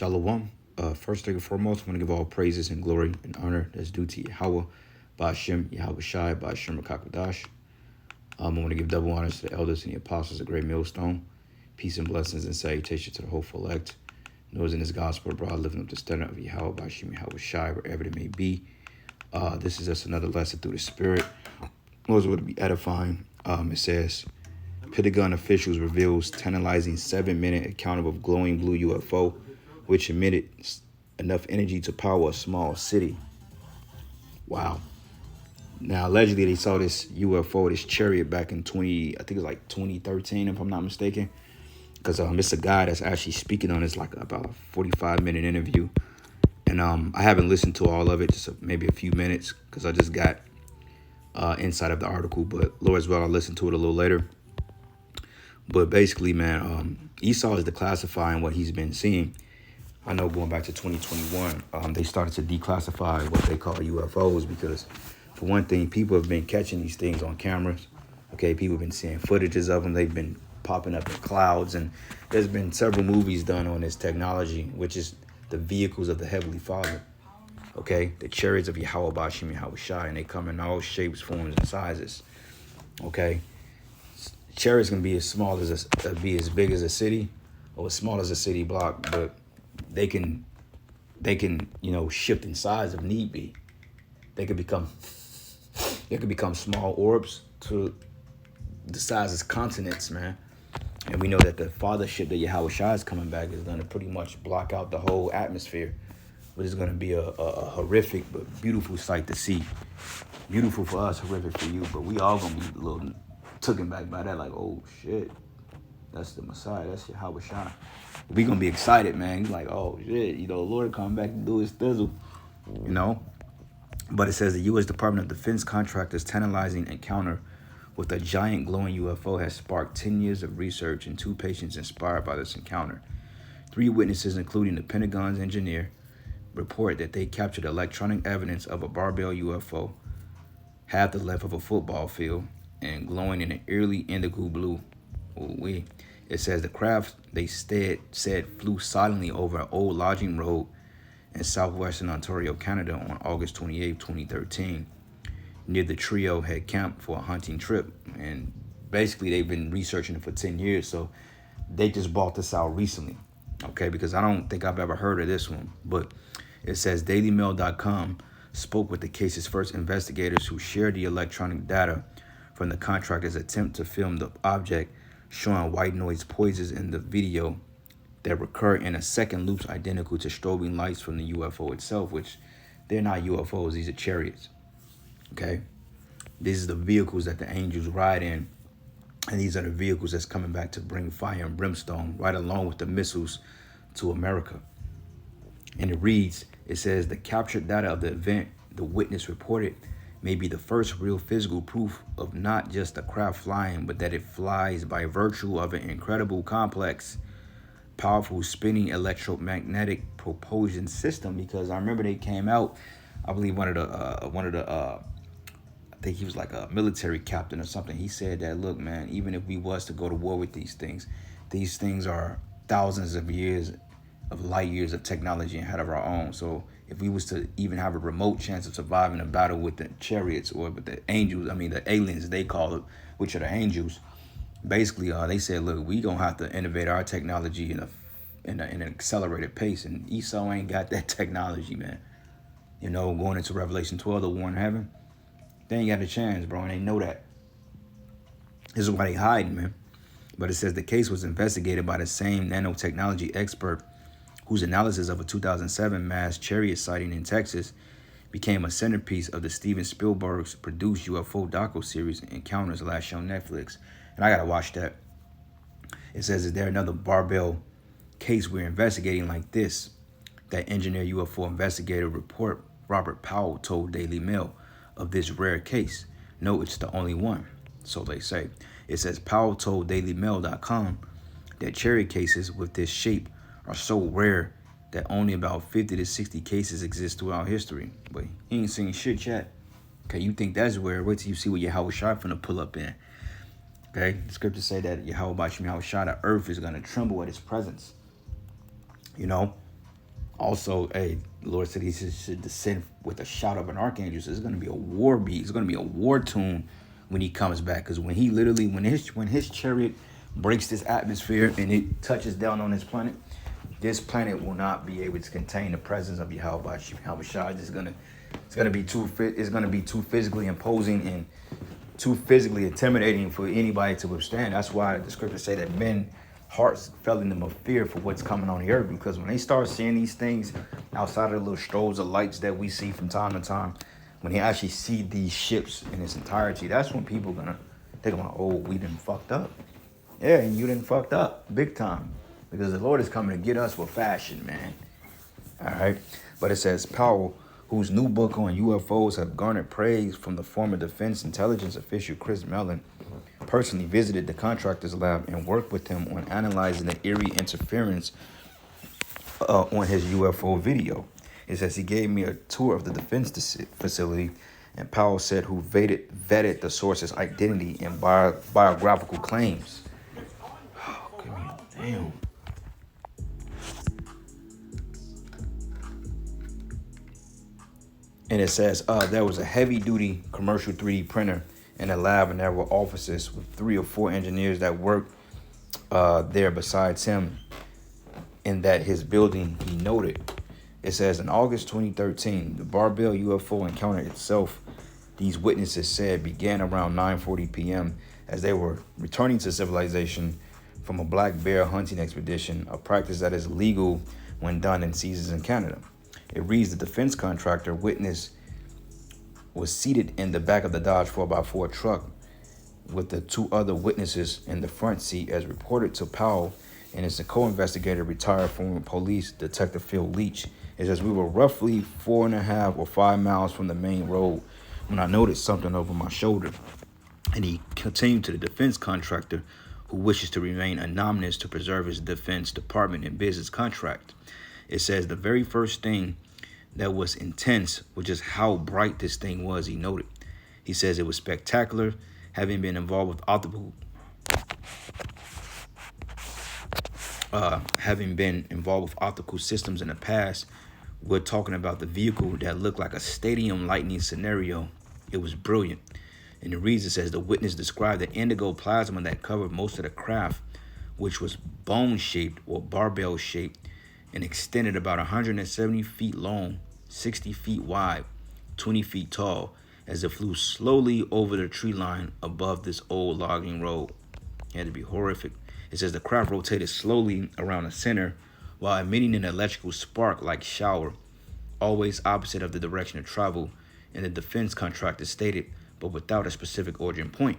Shalom. First and foremost, I want to give all praises and glory and honor that's due to Yahweh, Ba'ashem, Yahweh Shai, Ba'ashem Rakakadash. I want to give double honors to the elders and the apostles of Great Millstone. Peace and blessings and salutation to the hopeful elect. Those in this gospel abroad, lifting up the standard of Yahweh, Ba'ashem, Yahweh Shai, wherever it may be. This is just another lesson through the Spirit. Those would be edifying. It says, Pentagon officials reveals tantalizing 7-minute account of glowing blue UFO, which emitted enough energy to power a small city. Wow. Now, allegedly, they saw this UFO, this chariot, back in I think it was like 2013, if I'm not mistaken. Because it's a guy that's actually speaking on this, like about a 45-minute interview. And I haven't listened to all of it, just maybe a few minutes, because I just got inside of the article. But Lord's will, I'll listen to it a little later. But basically, man, Esau is declassifying what he's been seeing. I know going back to 2021, they started to declassify what they call UFOs because, for one thing, people have been catching these things on cameras. Okay, people have been seeing footages of them. They've been popping up in clouds, and there's been several movies done on this technology, which is the vehicles of the Heavenly Father. Okay, the chariots of Yahweh, Ba'ashem, Yahweh Shai, and they come in all shapes, forms, and sizes. Okay, chariots can be as small as be as big as a city, or as small as a city block, but they can shift in size if need be. They could become small orbs to the size of continents, man. And we know that the fathership that Yahweh Shai is coming back is going to pretty much block out the whole atmosphere, which is going to be a horrific but beautiful sight to see. Beautiful for us, horrific for you, but we all going to be a little taken back by that, like, oh shit, that's the Messiah, that's Yahweh Shai. We gonna be excited, man. Like, oh shit, the Lord coming back to do his thizzle, But it says the U.S. Department of Defense contractor's tantalizing encounter with a giant glowing UFO has sparked 10 years of research and 2 patients inspired by this encounter. 3 witnesses, including the Pentagon's engineer, report that they captured electronic evidence of a barbel UFO, half the length of a football field, and glowing in an eerily indigo blue. It says the craft, they said, flew silently over an old logging road in southwestern Ontario, Canada on August 28, 2013. Near the trio had camped for a hunting trip. And basically they've been researching it for 10 years, so they just bought this out recently. Okay, because I don't think I've ever heard of this one. But it says dailymail.com spoke with the case's first investigators who shared the electronic data from the contractor's attempt to film the object, showing white noise poises in the video that recur in a second loops identical to strobing lights from the UFO itself, which they're not UFOs, these are chariots. Okay? These are the vehicles that the angels ride in, and these are the vehicles that's coming back to bring fire and brimstone right along with the missiles to America. And it says the captured data of the event the witness reported may be the first real physical proof of not just the craft flying, but that it flies by virtue of an incredible, complex, powerful spinning electromagnetic propulsion system. Because I remember they came out, I believe one of the I think he was like a military captain or something. He said that, look, man, even if we was to go to war with these things are thousands of years of light years of technology ahead of our own. So if we was to even have a remote chance of surviving a battle with the chariots or with the angels, the aliens they call it, which are the angels, basically they said, look, we gonna have to innovate our technology in an accelerated pace, and Esau ain't got that technology, man. Going into Revelation 12, the war in heaven, they ain't got a chance, bro, and they know that. This is why they hiding, man. But it says the case was investigated by the same nanotechnology expert whose analysis of a 2007 mass chariot sighting in Texas became a centerpiece of the Steven Spielberg's produced UFO docu-series Encounters, last shown on Netflix. And I gotta watch that. It says, is there another barbell case we're investigating like this? That engineer UFO investigator report Robert Powell told Daily Mail of this rare case. No, it's the only one, so they say. It says Powell told dailymail.com that chariot cases with this shape are so rare that only about 50 to 60 cases exist throughout history. But he ain't seen shit yet. Okay, you think that's rare? Wait till you see what Yahweh Shai finna pull up in. Okay, the scriptures say that Yahweh Ba'ashem Yahweh Shai, the earth is gonna tremble at his presence. Also, hey, the Lord said he should descend with a shout of an archangel. So it's going to be a war beat. It's going to be a war tune when he comes back. Because when he literally, when his chariot breaks this atmosphere and it touches down on this planet will not be able to contain the presence of Yahweh Shai. It's gonna be too physically imposing and too physically intimidating for anybody to withstand. That's why the scriptures say that men hearts fell in them of fear for what's coming on the earth, because when they start seeing these things outside of the little strobes of lights that we see from time to time, when they actually see these ships in its entirety, that's when people they're gonna, oh, we done fucked up. Yeah, and you done fucked up big time, because the Lord is coming to get us with fashion, man. All right. But it says Powell, whose new book on UFOs have garnered praise from the former defense intelligence official Chris Mellon, personally visited the contractor's lab and worked with him on analyzing the eerie interference on his UFO video. It says he gave me a tour of the defense facility, and Powell said who vetted the source's identity and biographical claims. Oh, give me damn. And it says there was a heavy-duty commercial 3D printer in the lab, and there were offices with 3 or 4 engineers that worked there besides him in that his building, he noted. It says in August 2013, the barbel UFO encounter itself, these witnesses said, began around 9:40 p.m. as they were returning to civilization from a black bear hunting expedition, a practice that is legal when done in seasons in Canada. It reads the defense contractor witness was seated in the back of the Dodge 4x4 truck with the 2 other witnesses in the front seat, as reported to Powell and his co-investigator, retired former police detective Phil Leach. It says we were roughly 4.5 or 5 miles from the main road when I noticed something over my shoulder. And he continued to the defense contractor, who wishes to remain anonymous to preserve his Defense Department and business contract. It says the very first thing that was intense was just how bright this thing was, he noted. He says it was spectacular, having been involved with optical systems in the past. We're talking about the vehicle that looked like a stadium lightning scenario. It was brilliant. And the reason says the witness described the indigo plasma that covered most of the craft, which was bone-shaped or barbell-shaped, and extended about 170 feet long, 60 feet wide, 20 feet tall, as it flew slowly over the tree line above this old logging road. It had to be horrific. It says the craft rotated slowly around the center while emitting an electrical spark-like shower, always opposite of the direction of travel, and the defense contractor stated, but without a specific origin point.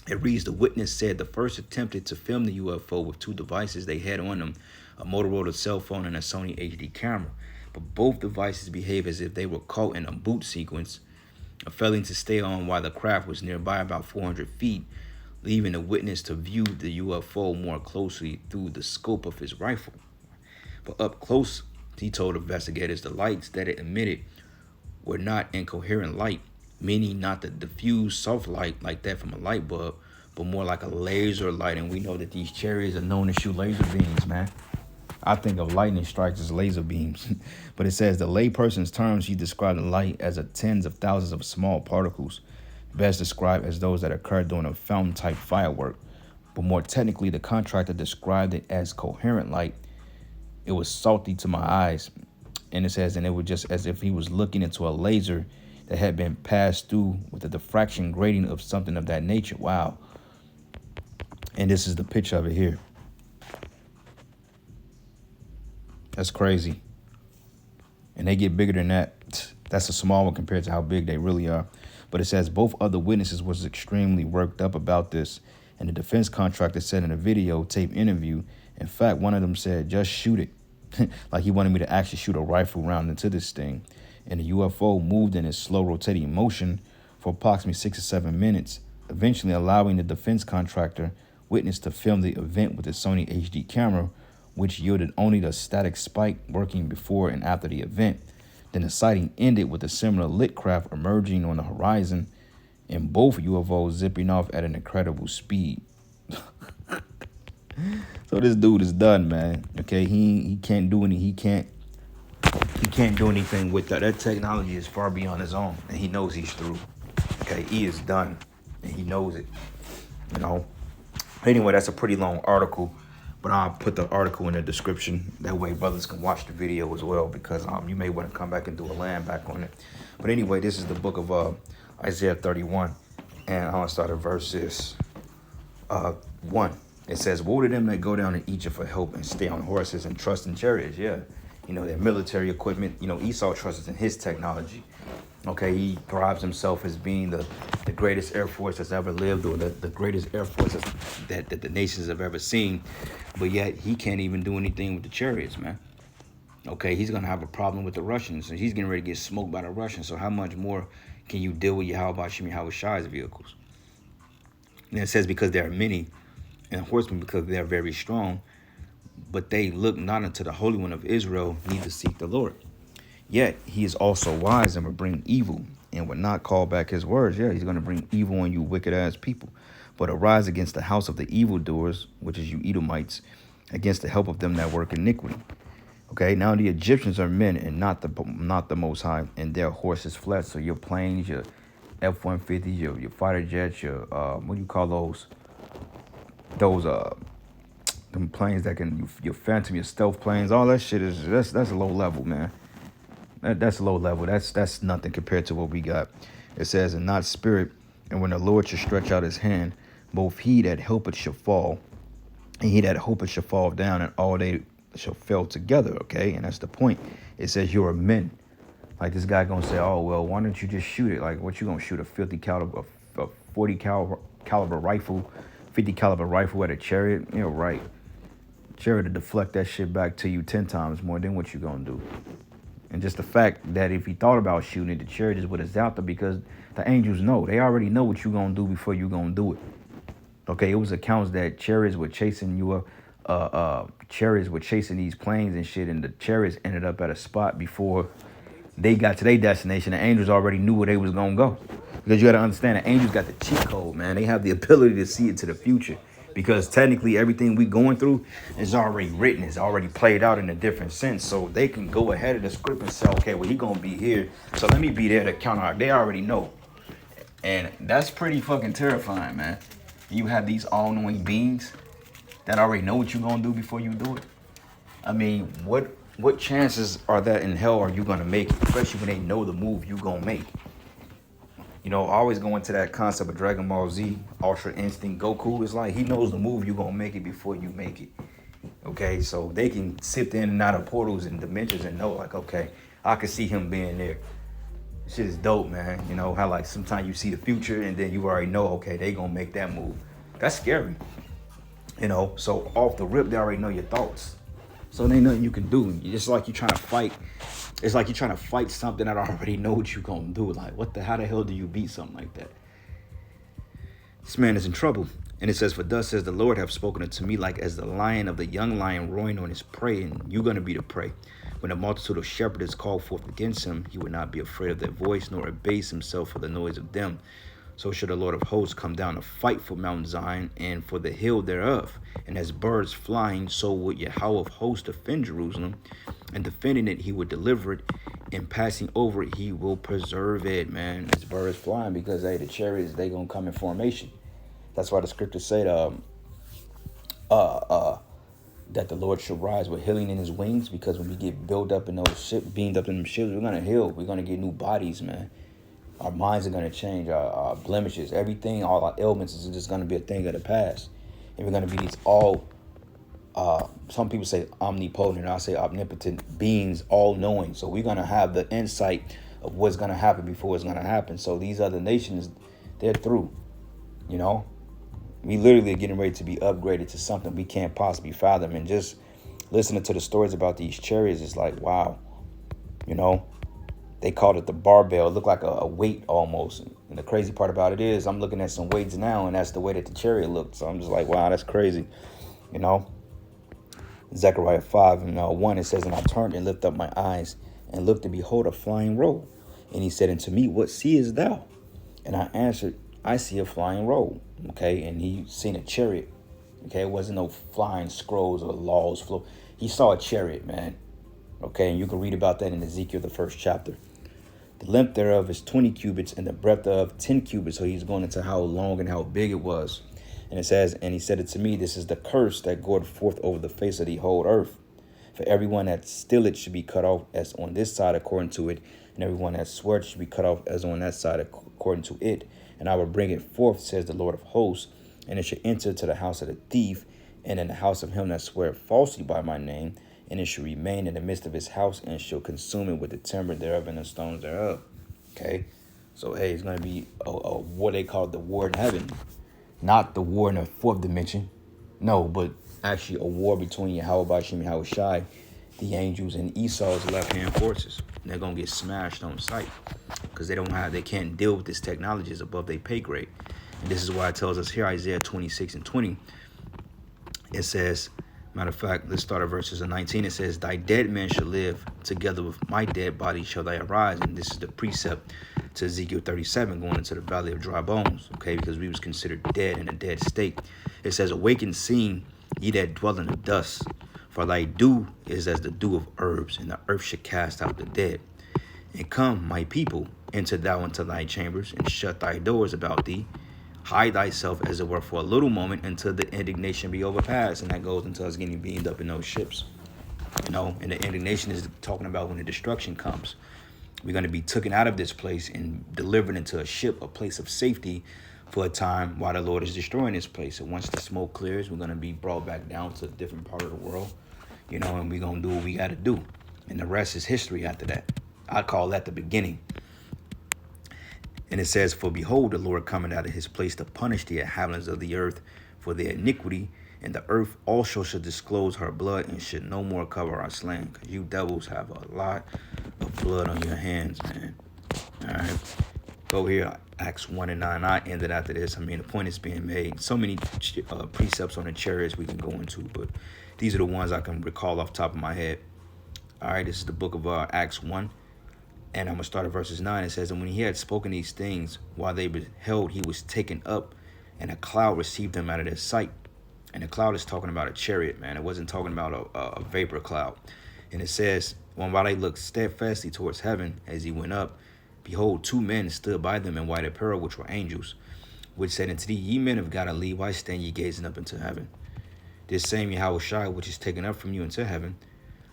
It reads, the witness said the first attempted to film the UFO with 2 devices they had on them, a Motorola cell phone and a Sony HD camera. But both devices behaved as if they were caught in a boot sequence, failing to stay on while the craft was nearby about 400 feet, leaving the witness to view the UFO more closely through the scope of his rifle. But up close, he told investigators the lights that it emitted were not incoherent light, meaning not the diffused soft light like that from a light bulb, but more like a laser light. And we know that these chariots are known to shoot laser beams, man. I think of lightning strikes as laser beams. But it says the layperson's terms, he described the light as a tens of thousands of small particles, best described as those that occur during a fountain-type firework. But more technically, the contractor described it as coherent light. It was salty to my eyes. And it says, and it was just as if he was looking into a laser that had been passed through with a diffraction grating of something of that nature. Wow. And this is the picture of it here. That's crazy. And they get bigger than that. That's a small one compared to how big they really are. But it says both other witnesses was extremely worked up about this. And the defense contractor said in a videotape interview, in fact, one of them said, just shoot it. Like he wanted me to actually shoot a rifle round into this thing. And the UFO moved in its slow rotating motion for approximately 6 or 7 minutes, eventually allowing the defense contractor witness to film the event with his Sony HD camera, which yielded only the static spike working before and after the event. Then the sighting ended with a similar lit craft emerging on the horizon, and both UFOs zipping off at an incredible speed. So this dude is done, man. Okay, he can't do any. He can't He can't do anything with that. That technology is far beyond his own, and he knows he's through. Okay, he is done, and he knows it. You know. Anyway, that's a pretty long article, but I'll put the article in the description. That way, brothers can watch the video as well, because you may want to come back and do a land back on it. But anyway, this is the book of Isaiah 31, and I'm gonna start at verses 1. It says, "Woe to them that go down to Egypt for help and stay on horses and trust in chariots." Yeah, you know, their military equipment. You know, Esau trusts in his technology. Okay, he thrives himself as being the greatest Air Force that's ever lived, or the greatest Air Force that the nations have ever seen. But yet he can't even do anything with the chariots, man. Okay, he's going to have a problem with the Russians, and he's getting ready to get smoked by the Russians. So how much more can you deal with Yahweh Shai's vehicles? And it says, because there are many, and horsemen because they are very strong, but they look not unto the Holy One of Israel, neither seek the Lord. Yet he is also wise and will bring evil and will not call back his words. Yeah, he's going to bring evil on you wicked ass people. But arise against the house of the evildoers, which is you Edomites, against the help of them that work iniquity. Okay, now the Egyptians are men and not the Most High, and their horses flesh. So your planes, your F-150s, your fighter jets, your what do you call those? Them planes that can your Phantom, your stealth planes, all that shit is that's low level, man. That's low level. That's nothing compared to what we got. It says, and not spirit, and when the Lord shall stretch out his hand, both he that helpeth shall fall, and he that hopeth shall fall down, and all they shall fail together. Okay, and that's the point. It says you are men. Like this guy gonna say, oh well, why don't you just shoot it? Like what you gonna shoot a 50 caliber, a 40 caliber rifle, 50 caliber rifle at a chariot? You know, right? Chariot to deflect that shit back to you 10 times more. Then what you gonna do? And just the fact that if he thought about shooting it, the chariot is what is out there, because the angels know. They already know what you're going to do before you're going to do it. Okay, it was accounts that chariots were chasing chariots were chasing these planes and shit, and the chariots ended up at a spot before they got to their destination. The angels already knew where they was going to go. Because you got to understand, the angels got the cheat code, man. They have the ability to see into the future. Because technically everything we going through is already written, it's already played out in a different sense. So they can go ahead of the script and say, okay, well, he gonna be here, so let me be there to counteract. They already know. And that's pretty fucking terrifying, man. You have these all-knowing beings that already know what you're gonna do before you do it. I mean, what chances are that in hell are you gonna make, especially when they know the move you gonna make? You know, always going to that concept of Dragon Ball Z, Ultra Instinct Goku. It's like he knows the move you're going to make it before you make it. Okay, so they can sit in and out of portals and dimensions and know, like, okay, I can see him being there. Shit is dope, man. You know, how like sometimes you see the future and then you already know, okay, they going to make that move. That's scary. You know, so off the rip, they already know your thoughts. So there ain't nothing you can do. It's like you're trying to fight. It's like you're trying to fight something that I already know what you're going to do. Like, how the hell do you beat something like that? This man is in trouble. And it says, for thus says the Lord have spoken unto me, like as the lion of the young lion roaring on his prey, and you're going to be the prey. When a multitude of shepherds call forth against him, he would not be afraid of their voice, nor abase himself for the noise of them. So shall the Lord of hosts come down to fight for Mount Zion and for the hill thereof. And as birds flying, so would Yahweh of hosts defend Jerusalem. And defending it, he would deliver it. And passing over it, he will preserve it, man. As birds flying, because hey, the chariots, they gonna come in formation. That's why the scriptures say that the Lord should rise with healing in his wings. Because when we get built up in those ships, beamed up in them ships, we're gonna heal. We're gonna get new bodies, man. Our minds are going to change, our blemishes, everything, all our ailments is just going to be a thing of the past. And we're going to be these some people say omnipotent, and I say omnipotent beings, all-knowing. So we're going to have the insight of what's going to happen before it's going to happen. So these other nations, they're through, you know. We literally are getting ready to be upgraded to something we can't possibly fathom. And just listening to the stories about these chariots is like, wow, you know. They called it the barbel. It looked like a weight almost. And the crazy part about it is I'm looking at some weights now, and that's the way that the chariot looked. So I'm just like, wow, that's crazy. You know? Zechariah 5:1, it says, and I turned and lifted up my eyes and looked, and behold, a flying roll. And he said unto me, what seest thou? And I answered, I see a flying roll. Okay? And he seen a chariot. Okay? It wasn't no flying scrolls or laws flow. He saw a chariot, man. Okay, and you can read about that in Ezekiel, the 1st chapter. The length thereof is 20 cubits, and the breadth thereof 10 cubits. So he's going into how long and how big it was. And it says, and he said it to me, this is the curse that goeth forth over the face of the whole earth. For everyone that stilleth should be cut off as on this side according to it, and everyone that sweareth should be cut off as on that side according to it. And I will bring it forth, says the Lord of hosts, and it shall enter to the house of the thief, and in the house of him that sweareth falsely by my name, and it shall remain in the midst of his house, and shall consume it with the timber thereof and the stones thereof. Okay, so hey, it's going to be a what they call the war in heaven, not the war in the 4th dimension. No, but actually a war between Yahweh and Yahushai, the angels, and Esau's left-hand forces. And they're going to get smashed on sight because they can't deal with this technology. It's above their pay grade. And this is why it tells us here, Isaiah 26 and 20, it says, matter of fact, let's start at verses 19. It says, thy dead men shall live, together with my dead body shall they arise. And this is the precept to Ezekiel 37, going into the valley of dry bones, okay, because we was considered dead in a dead state. It says, awaken, sing, ye that dwell in the dust, for thy dew is as the dew of herbs, and the earth shall cast out the dead. And come, my people, enter thou into thy chambers, and shut thy doors about thee. Hide thyself, as it were, for a little moment, until the indignation be overpassed. And that goes until us getting beamed up in those ships. You know, and the indignation is talking about when the destruction comes. We're going to be taken out of this place and delivered into a ship, a place of safety for a time while the Lord is destroying this place. And once the smoke clears, we're going to be brought back down to a different part of the world, you know, and we're going to do what we got to do. And the rest is history after that. I call that the beginning. And it says, for behold, the Lord coming out of his place to punish the inhabitants of the earth for their iniquity, and the earth also should disclose her blood and should no more cover our slain. Because you devils have a lot of blood on your hands, man. All right. Go here, Acts 1 and 9. I ended after this. I mean, the point is being made. So many precepts on the chariots we can go into, but these are the ones I can recall off the top of my head. All right, this is the book of Acts 1. And I'm going to start at verses 9. It says, and when he had spoken these things, while they beheld, he was taken up, and a cloud received him out of their sight. And the cloud is talking about a chariot, man. It wasn't talking about a vapor cloud. And it says, while they looked steadfastly towards heaven as he went up, behold, 2 men stood by them in white apparel, which were angels, which said unto thee, ye men of Galilee, why stand ye gazing up into heaven? This same Yahushua, which is taken up from you into heaven,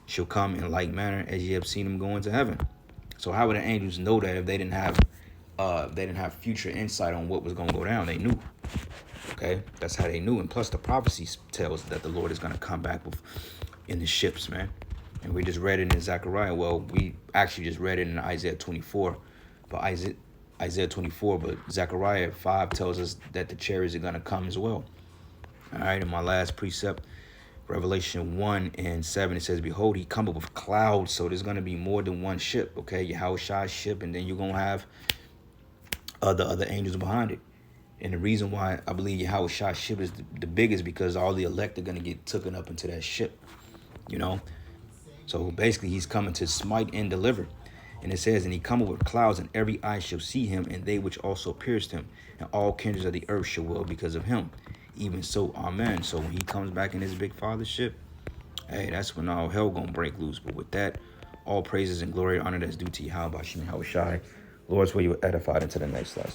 shall come in like manner as ye have seen him go into heaven. So how would the angels know that if they didn't have future insight on what was going to go down? They knew. Okay, that's how they knew. And plus, the prophecy tells that the Lord is going to come back in the ships, man. And we just read it in Zechariah. Well, we actually just read it in Isaiah 24, but Isaiah 24, but Zechariah 5 tells us that the chariots are going to come as well. All right, and my last precept, Revelation 1 and 7, it says, behold, he cometh with clouds. So there's going to be more than one ship, okay? Yahushua's ship, and then you're going to have the other angels behind it. And the reason why I believe Yahushua's ship is the biggest because all the elect are going to get taken up into that ship, you know? So basically, he's coming to smite and deliver. And it says, and he cometh with clouds, and every eye shall see him, and they which also pierced him, and all kindreds of the earth shall wail because of him. Even so, amen. So when he comes back in his big father ship, hey, that's when all hell gonna break loose. But with that, all praises and glory and honor that's due to Yahweh Bashim Yahushai. Lord's way you were edified into the next lesson.